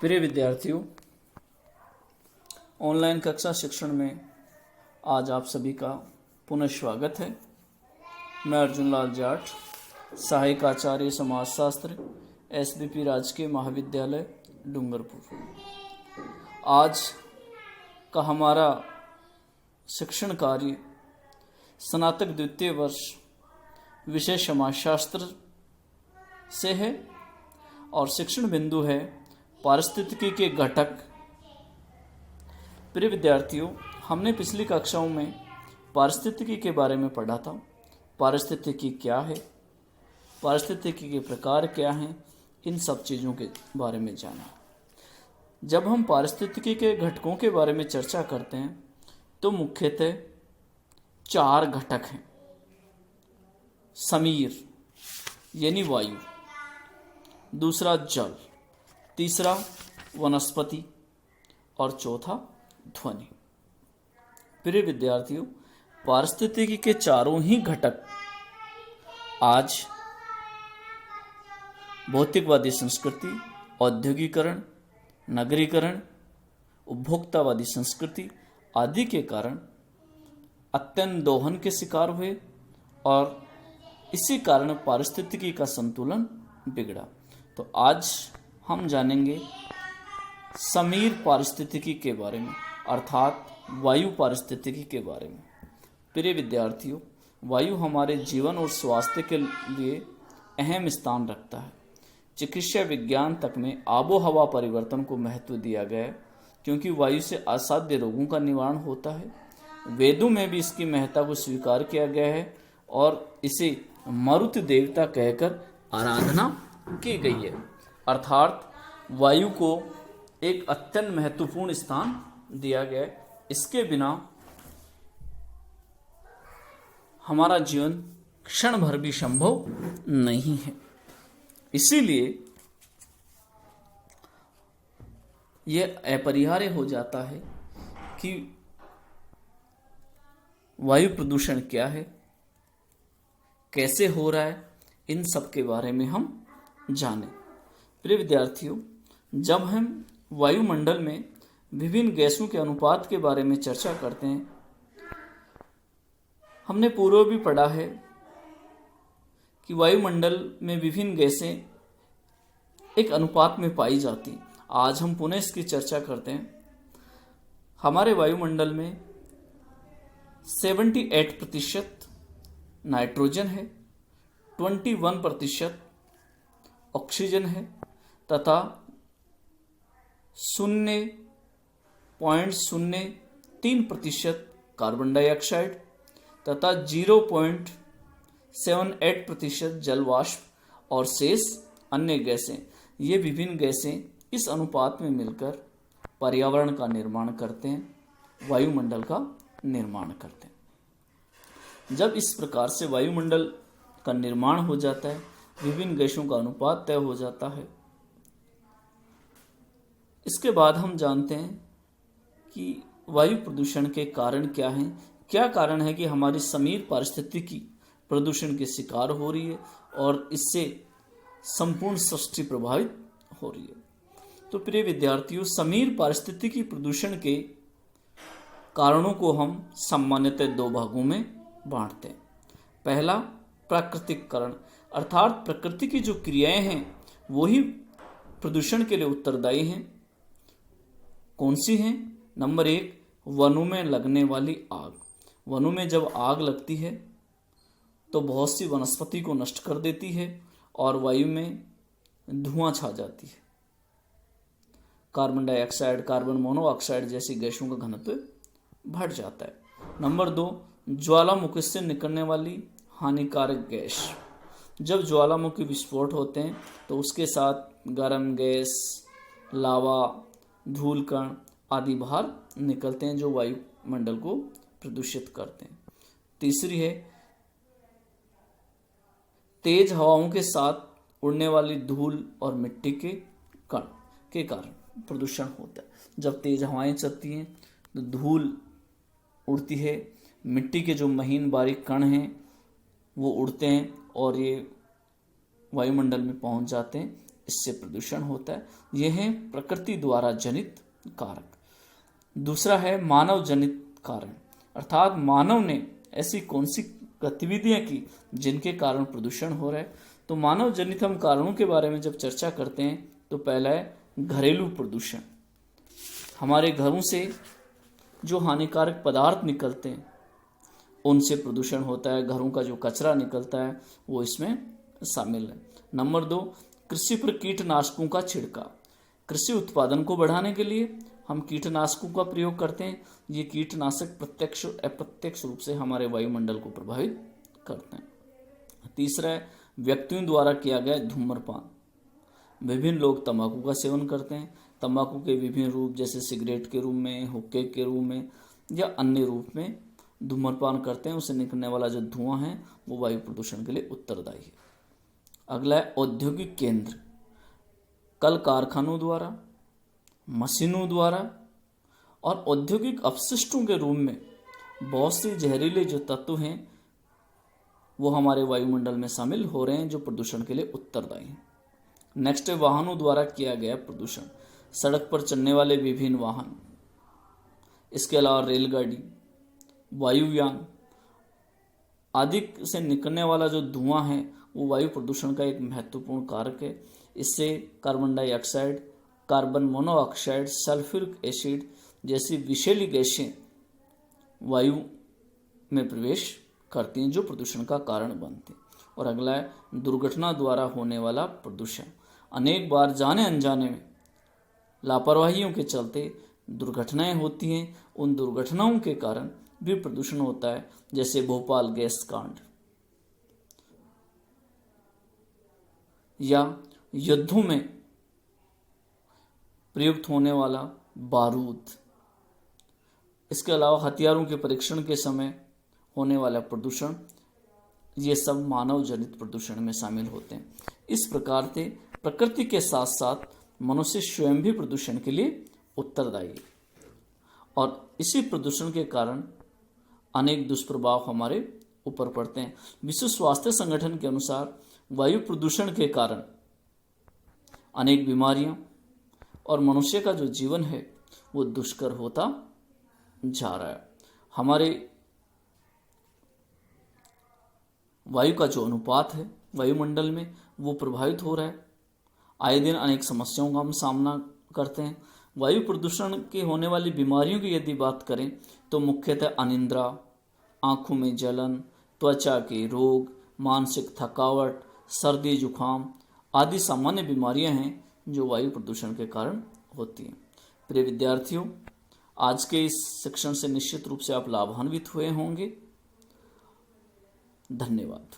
प्रिय विद्यार्थियों, ऑनलाइन कक्षा शिक्षण में आज आप सभी का पुनः स्वागत है। मैं अर्जुन लाल जाट, सहायक आचार्य समाजशास्त्र, SBP राजकीय महाविद्यालय डूंगरपुर। आज का हमारा शिक्षण कार्य स्नातक द्वितीय वर्ष विषय समाजशास्त्र से है और शिक्षण बिंदु है पारिस्थितिकी के घटक। प्रिय विद्यार्थियों, हमने पिछली कक्षाओं में पारिस्थितिकी के बारे में पढ़ा था। पारिस्थितिकी क्या है, पारिस्थितिकी के प्रकार क्या हैं, इन सब चीज़ों के बारे में जाना। जब हम पारिस्थितिकी के घटकों के बारे में चर्चा करते हैं तो मुख्यतः 4 घटक हैं। समीर यानी वायु, दूसरा जल, तीसरा वनस्पति और चौथा ध्वनि। प्रिय विद्यार्थियों, पारिस्थितिकी के चारों ही घटक आज भौतिकवादी संस्कृति, औद्योगिकरण, नगरीकरण, उपभोक्तावादी संस्कृति आदि के कारण अत्यंत दोहन के शिकार हुए और इसी कारण पारिस्थितिकी का संतुलन बिगड़ा। तो आज हम जानेंगे समीर पारिस्थितिकी के बारे में, अर्थात वायु पारिस्थितिकी के बारे में। प्रिय विद्यार्थियों, वायु हमारे जीवन और स्वास्थ्य के लिए अहम स्थान रखता है। चिकित्सा विज्ञान तक में आबो हवा परिवर्तन को महत्व दिया गया है क्योंकि वायु से असाध्य रोगों का निवारण होता है। वेदों में भी इसकी महत्ता को स्वीकार किया गया है और इसे मरुत देवता कहकर आराधना की गई है, अर्थात वायु को एक अत्यंत महत्वपूर्ण स्थान दिया गया है। इसके बिना हमारा जीवन क्षण भर भी संभव नहीं है। इसीलिए यह अपरिहार्य हो जाता है कि वायु प्रदूषण क्या है, कैसे हो रहा है, इन सब के बारे में हम जानें। प्रिय विद्यार्थियों, जब हम वायुमंडल में विभिन्न गैसों के अनुपात के बारे में चर्चा करते हैं, हमने पूर्व भी पढ़ा है कि वायुमंडल में विभिन्न गैसें एक अनुपात में पाई जाती हैं। आज हम पुनः इसकी चर्चा करते हैं। हमारे वायुमंडल में 78% नाइट्रोजन है, 21% ऑक्सीजन है तथा 0.03% कार्बन डाइऑक्साइड तथा 0.78% जल वाष्प और शेष अन्य गैसें। ये विभिन्न गैसें इस अनुपात में मिलकर पर्यावरण का निर्माण करते हैं, वायुमंडल का निर्माण करते हैं। जब इस प्रकार से वायुमंडल का निर्माण हो जाता है, विभिन्न गैसों का अनुपात तय हो जाता है, इसके बाद हम जानते हैं कि वायु प्रदूषण के कारण क्या हैं। क्या कारण है कि हमारी समीर पारिस्थितिकी प्रदूषण के शिकार हो रही है और इससे संपूर्ण सृष्टि प्रभावित हो रही है। तो प्रिय विद्यार्थियों, समीर पारिस्थितिकी प्रदूषण के कारणों को हम सामान्यतः 2 भागों में बांटते हैं। पहला, प्राकृतिक कारण, अर्थात प्रकृति की जो क्रियाएं हैं वो ही प्रदूषण के लिए उत्तरदायी हैं। कौन सी हैं? नंबर 1, वनों में लगने वाली आग। वनों में जब आग लगती है तो बहुत सी वनस्पति को नष्ट कर देती है और वायु में धुआं छा जाती है। कार्बन डाइऑक्साइड, कार्बन मोनोऑक्साइड जैसी गैसों का घनत्व बढ़ जाता है। नंबर 2, ज्वालामुखी से निकलने वाली हानिकारक गैस। जब ज्वालामुखी विस्फोट होते हैं तो उसके साथ गर्म गैस, लावा, धूल कण आदि बाहर निकलते हैं जो वायुमंडल को प्रदूषित करते हैं। तीसरी है तेज हवाओं के साथ उड़ने वाली धूल और मिट्टी के कण के कारण प्रदूषण होता है। जब तेज हवाएं चलती हैं तो धूल उड़ती है, मिट्टी के जो महीन बारीक कण हैं वो उड़ते हैं और ये वायुमंडल में पहुंच जाते हैं। इससे प्रदूषण होता है। यह है प्रकृति द्वारा जनित कारक। दूसरा है मानव जनित कारण, अर्थात मानव ने ऐसी कौन सी गतिविधियां की जिनके कारण प्रदूषण हो रहा है। तो मानव जनित हम कारणों के बारे में जब चर्चा करते हैं तो पहला है घरेलू प्रदूषण। हमारे घरों से जो हानिकारक पदार्थ निकलते हैं उनसे प्रदूषण होता है। घरों का जो कचरा निकलता है वो इसमें शामिल है। नंबर 2, कृषि पर कीटनाशकों का छिड़काव। कृषि उत्पादन को बढ़ाने के लिए हम कीटनाशकों का प्रयोग करते हैं। ये कीटनाशक प्रत्यक्ष और अप्रत्यक्ष रूप से हमारे वायुमंडल को प्रभावित करते हैं। तीसरा है व्यक्तियों द्वारा किया गया धूम्रपान। विभिन्न लोग तंबाकू का सेवन करते हैं। तंबाकू के विभिन्न रूप जैसे सिगरेट के रूप में, हुक्के के रूप में या अन्य रूप में धूम्रपान करते हैं। उससे निकलने वाला जो धुआं है वो वायु प्रदूषण के लिए उत्तरदायी है। अगला है औद्योगिक केंद्र। कल कारखानों द्वारा, मशीनों द्वारा और औद्योगिक अपशिष्टों के रूप में बहुत से जहरीले जो तत्व हैं वो हमारे वायुमंडल में शामिल हो रहे हैं जो प्रदूषण के लिए उत्तरदायी हैं। नेक्स्ट है वाहनों द्वारा किया गया प्रदूषण। सड़क पर चलने वाले विभिन्न वाहन, इसके अलावा रेलगाड़ी, वायुयान आदि से निकलने वाला जो धुआं है वो वायु प्रदूषण का एक महत्वपूर्ण कारक है। इससे carbon dioxide, carbon monoxide, sulphuric acid जैसी विषैली गैसें वायु में प्रवेश करती हैं जो प्रदूषण का कारण बनती हैं। और अगला है दुर्घटना द्वारा होने वाला प्रदूषण। अनेक बार जाने अनजाने में लापरवाहियों के चलते दुर्घटनाएं होती हैं। उन दुर्घटनाओं के कारण भी प्रदूषण होता है, जैसे भोपाल गैस कांड या युद्धों में प्रयुक्त होने वाला बारूद। इसके अलावा हथियारों के परीक्षण के समय होने वाला प्रदूषण, ये सब मानव जनित प्रदूषण में शामिल होते हैं। इस प्रकार से प्रकृति के साथ साथ मनुष्य स्वयं भी प्रदूषण के लिए उत्तरदायी है और इसी प्रदूषण के कारण अनेक दुष्प्रभाव हमारे ऊपर पड़ते हैं। विश्व स्वास्थ्य संगठन के अनुसार वायु प्रदूषण के कारण अनेक बीमारियां और मनुष्य का जो जीवन है वो दुष्कर होता जा रहा है। हमारे वायु का जो अनुपात है वायुमंडल में वो प्रभावित हो रहा है। आए दिन अनेक समस्याओं का हम सामना करते हैं। वायु प्रदूषण के होने वाली बीमारियों की यदि बात करें तो मुख्यतः अनिद्रा, आंखों में जलन, त्वचा के रोग, मानसिक थकावट, सर्दी जुखाम आदि सामान्य बीमारियां हैं जो वायु प्रदूषण के कारण होती हैं। प्रिय विद्यार्थियों, आज के इस सेक्शन से निश्चित रूप से आप लाभान्वित हुए होंगे। धन्यवाद।